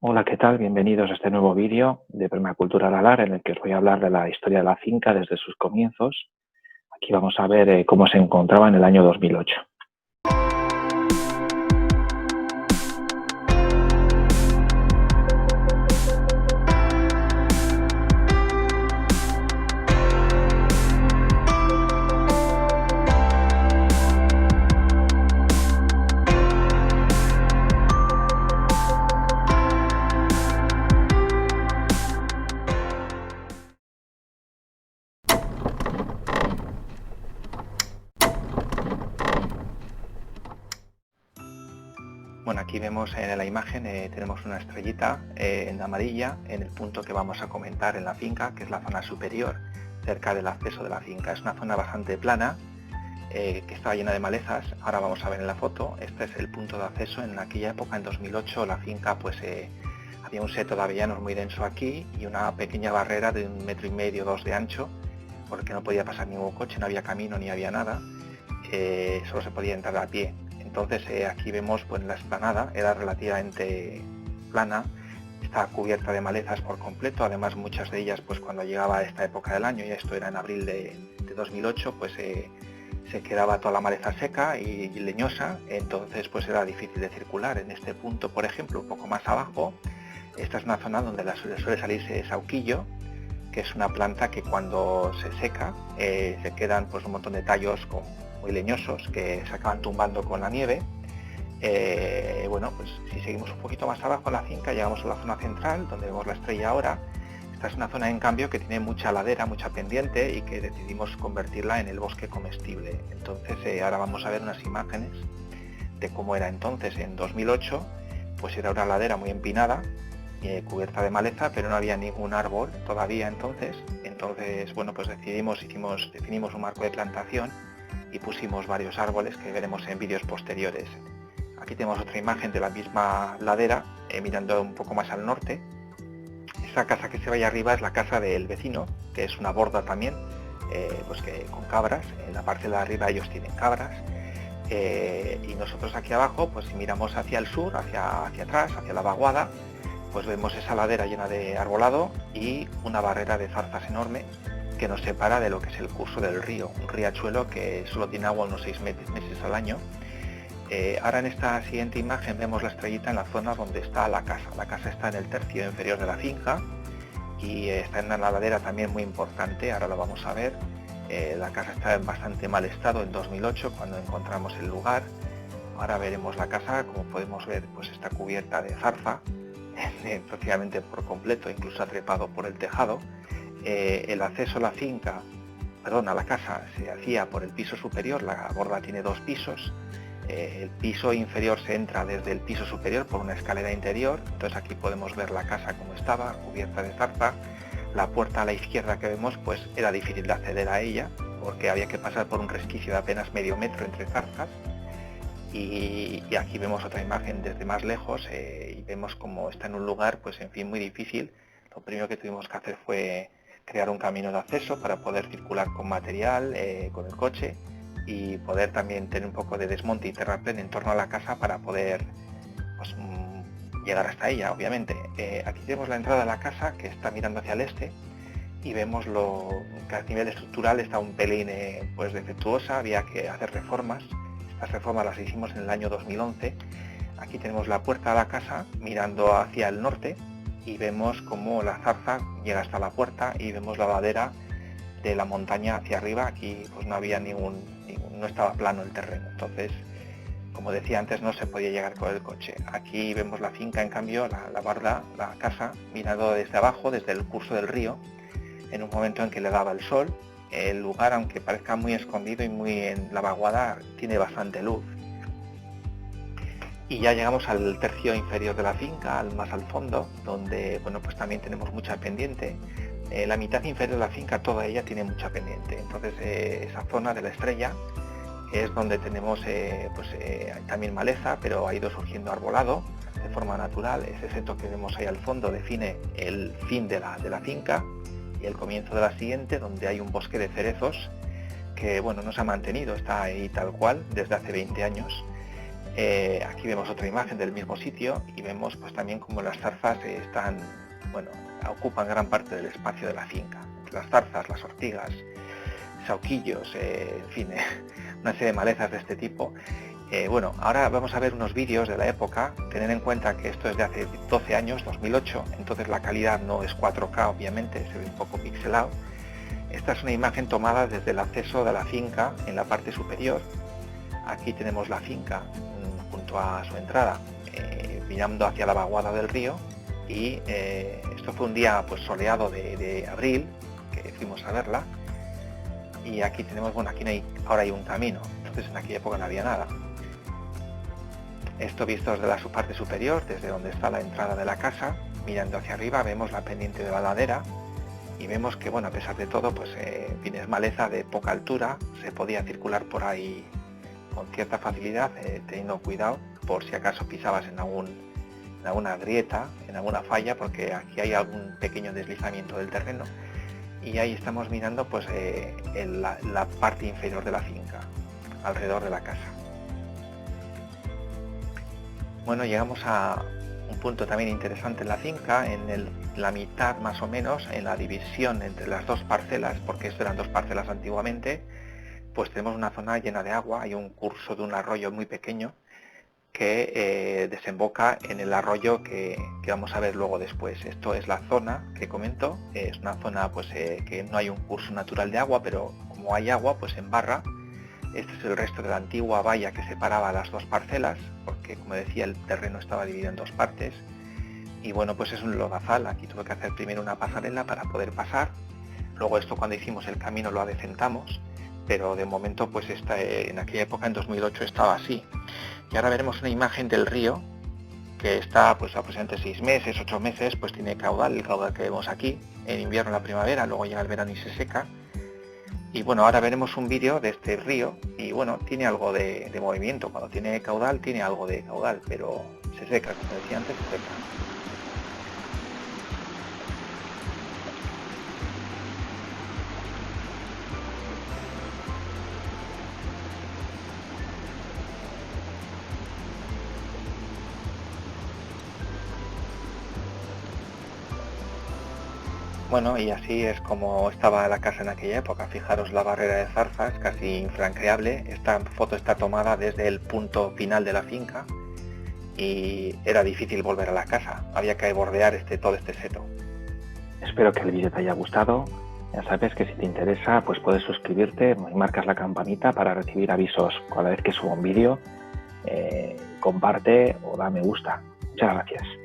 Hola, ¿qué tal? Bienvenidos a este nuevo vídeo de Permacultura Aralar en el que os voy a hablar de la historia de la finca desde sus comienzos. Aquí vamos a ver cómo se encontraba en el año 2008. Bueno, aquí vemos en la imagen, tenemos una estrellita en amarilla en el punto que vamos a comentar en la finca, que es la zona superior, cerca del acceso de la finca. Es una zona bastante plana, que estaba llena de malezas. Ahora vamos a ver en la foto. Este es el punto de acceso. En aquella época, en 2008, la finca había un seto de avellanos muy denso aquí y una pequeña barrera de 1,5 m, 2 de ancho, porque no podía pasar ningún coche, no había camino ni había nada, solo se podía entrar a pie. Entonces aquí vemos pues la explanada, era relativamente plana, está cubierta de malezas por completo. Además, muchas de ellas, pues cuando llegaba a esta época del año, y esto era en abril de 2008, pues se quedaba toda la maleza seca y leñosa, entonces pues era difícil de circular. En este punto, por ejemplo, un poco más abajo, esta es una zona donde suele salirse sauquillo, que es una planta que cuando se seca se quedan pues un montón de tallos muy leñosos que se acaban tumbando con la nieve. Bueno, pues si seguimos un poquito más abajo en la finca, llegamos a la zona central, donde vemos la estrella ahora. Esta es una zona, en cambio, que tiene mucha ladera, mucha pendiente, y que decidimos convertirla en el bosque comestible. Entonces ahora vamos a ver unas imágenes de cómo era entonces en 2008. Pues era una ladera muy empinada, cubierta de maleza, pero no había ningún árbol todavía entonces. Bueno, pues definimos un marco de plantación y pusimos varios árboles que veremos en vídeos posteriores. Aquí tenemos otra imagen de la misma ladera, mirando un poco más al norte. Esa casa que se ve ahí arriba es la casa del vecino, que es una borda también, pues que con cabras. En la parte de arriba ellos tienen cabras. Y nosotros aquí abajo, pues si miramos hacia el sur, hacia atrás, hacia la vaguada, pues vemos esa ladera llena de arbolado y una barrera de zarzas enorme que nos separa de lo que es el curso del río, un riachuelo que solo tiene agua unos 6 meses al año. Ahora en esta siguiente imagen vemos la estrellita en la zona donde está la casa. La casa está en el tercio inferior de la finca y está en una ladera también muy importante, ahora lo vamos a ver. La casa está en bastante mal estado en 2008 cuando encontramos el lugar. Ahora veremos la casa. Como podemos ver, pues está cubierta de zarza prácticamente por completo, incluso ha trepado por el tejado. El acceso a la casa se hacía por el piso superior. La borda tiene 2 pisos. El piso inferior se entra desde el piso superior por una escalera interior. Entonces aquí podemos ver la casa como estaba, cubierta de zarza. La puerta a la izquierda que vemos, pues era difícil de acceder a ella porque había que pasar por un resquicio de apenas medio metro entre zarzas. Y aquí vemos otra imagen desde más lejos, y vemos como está en un lugar, pues en fin, muy difícil. Lo primero que tuvimos que hacer fue crear un camino de acceso para poder circular con material, con el coche, y poder también tener un poco de desmonte y terraplén en torno a la casa para poder pues, llegar hasta ella, obviamente. Aquí tenemos la entrada de la casa, que está mirando hacia el este, y vemos que a nivel estructural está un pelín pues defectuosa. Había que hacer reformas. Las reformas las hicimos en el año 2011. Aquí tenemos la puerta de la casa mirando hacia el norte y vemos como la zarza llega hasta la puerta y vemos la ladera de la montaña hacia arriba. Aquí pues no había no estaba plano el terreno, entonces, como decía antes, no se podía llegar con el coche. Aquí vemos la finca, en cambio, la barda, la casa, mirando desde abajo, desde el curso del río, en un momento en que le daba el sol. El lugar, aunque parezca muy escondido y muy en la vaguada, tiene bastante luz. Y ya llegamos al tercio inferior de la finca, más al fondo, donde bueno, pues también tenemos mucha pendiente. La mitad inferior de la finca, toda ella tiene mucha pendiente. Entonces esa zona de la estrella es donde tenemos también maleza, pero ha ido surgiendo arbolado de forma natural. Ese seto que vemos ahí al fondo define el fin de la finca y el comienzo de la siguiente, donde hay un bosque de cerezos que bueno, no se ha mantenido, está ahí tal cual desde hace 20 años. Aquí vemos otra imagen del mismo sitio y vemos pues también como las zarzas ocupan gran parte del espacio de la finca. Las zarzas, las ortigas, sauquillos, en fin, una serie de malezas de este tipo. Ahora vamos a ver unos vídeos de la época. Tener en cuenta que esto es de hace 12 años, 2008, entonces la calidad no es 4K, obviamente, se ve un poco pixelado. Esta es una imagen tomada desde el acceso de la finca en la parte superior. Aquí tenemos la finca junto a su entrada, mirando hacia la vaguada del río, y esto fue un día pues soleado de abril, que fuimos a verla, y aquí tenemos, ahora hay un camino, entonces en aquella época no había nada. Esto visto desde la parte superior, desde donde está la entrada de la casa, mirando hacia arriba vemos la pendiente de la ladera y vemos que, a pesar de todo, pues es maleza de poca altura, se podía circular por ahí con cierta facilidad, teniendo cuidado por si acaso pisabas en alguna grieta, en alguna falla, porque aquí hay algún pequeño deslizamiento del terreno. Y ahí estamos mirando pues la parte inferior de la finca, alrededor de la casa. Llegamos a un punto también interesante en la finca, en la mitad más o menos, en la división entre las dos parcelas, porque esto eran dos parcelas antiguamente, pues tenemos una zona llena de agua, hay un curso de un arroyo muy pequeño que desemboca en el arroyo que vamos a ver luego después. Esto es la zona que comento, es una zona pues que no hay un curso natural de agua, pero como hay agua pues embarra. Este es el resto de la antigua valla que separaba las dos parcelas, porque como decía el terreno estaba dividido en dos partes. Y pues es un lodazal, aquí tuve que hacer primero una pasarela para poder pasar. Luego esto, cuando hicimos el camino, lo adecentamos, pero de momento pues en aquella época, en 2008, estaba así. Y ahora veremos una imagen del río que está pues aproximadamente 6 meses, 8 meses, pues tiene caudal, el caudal que vemos aquí, en invierno, en la primavera, luego llega el verano y se seca. Y ahora veremos un vídeo de este río y tiene algo de movimiento. Cuando tiene caudal, tiene algo de caudal, pero se seca, como decía antes, se seca. Y así es como estaba la casa en aquella época. Fijaros la barrera de zarzas, casi infranqueable. Esta foto está tomada desde el punto final de la finca y era difícil volver a la casa. Había que bordear todo este seto. Espero que el vídeo te haya gustado. Ya sabes que si te interesa, pues puedes suscribirte y marcas la campanita para recibir avisos cada vez que subo un vídeo. Comparte o da me gusta. Muchas gracias.